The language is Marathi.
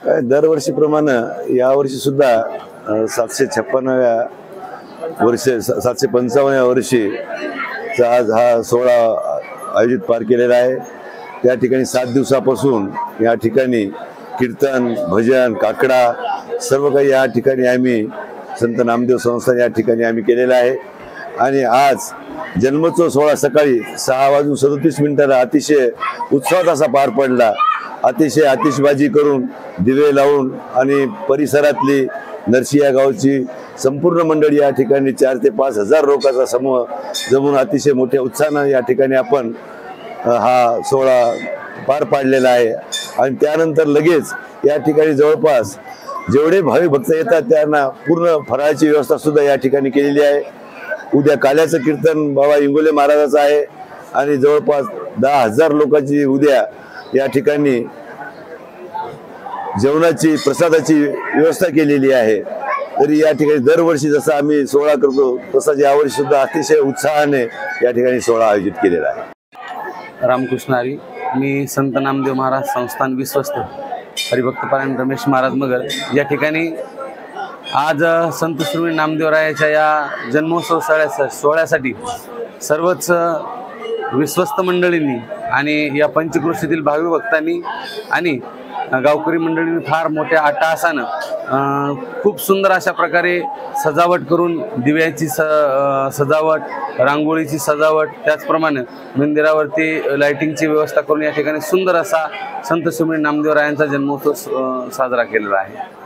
दरवर्षीप्रमाणे यावर्षी सुद्धा 756व्या वर्षी 755व्या वर्षी आज हा सोहळा आयोजित पार केलेला आहे। त्या ठिकाणी 7 दिवसापासून या ठिकाणी कीर्तन, भजन, काकडा सर्व काही या ठिकाणी आम्ही संत नामदेव संस्थान या ठिकाणी आम्ही केलेला आहे। आणि आज जन्मोत्सव सोहळा सकाळी 6:37 अतिशय उत्साहात असा पार पडला। अतिशय आतिषबाजी करून, दिवे लावून आणि परिसरातली नरसी या गावची संपूर्ण मंडळी या ठिकाणी 4 ते 5 हजार लोकांचा समूह जमून अतिशय मोठ्या उत्साहाने या ठिकाणी आपण हा सोहळा पार पाडलेला आहे। आणि त्यानंतर लगेच या ठिकाणी जवळपास जेवढे भाविक भक्त येतात त्यांना पूर्ण फराळाची व्यवस्था सुद्धा या ठिकाणी केलेली आहे। उद्या काल्याचं कीर्तन बाबा इंगोले महाराजाचं आहे आणि जवळपास 10,000 लोकांची उद्या या ठिकाणी जेवणाची प्रसादाची व्यवस्था केलेली आहे। तरी या ठिकाणी दरवर्षी जसं आम्ही सोहळा करतो तसाच यावर्षी सुद्धा अतिशय उत्साहाने या ठिकाणी सोहळा आयोजित केलेला आहे। रामकृष्ण हरी। मी संत नामदेव महाराज संस्थान विश्वस्त हरिभक्तपरायण रमेश महाराज मगर या ठिकाणी आज संत श्री नामदेवरायाच्या या जन्मोत्सव सोहळ्यासाठी सर्वच विश्वस्त मंडळींनी आणि या पंचक्रोशीतील भाविक भक्तांनी आणि गावकरी मंडळींनी फार मोठ्या अट्टहासानं खूप सुंदर अशा प्रकारे सजावट करून दिव्याची सजावट, रांगोळीची सजावट, त्याचप्रमाणे मंदिरावरती लाइटिंगची व्यवस्था करून या ठिकाणी सुंदर असा संत श्री नामदेवरायांचा जन्मोत्सव साजरा केलेला आहे।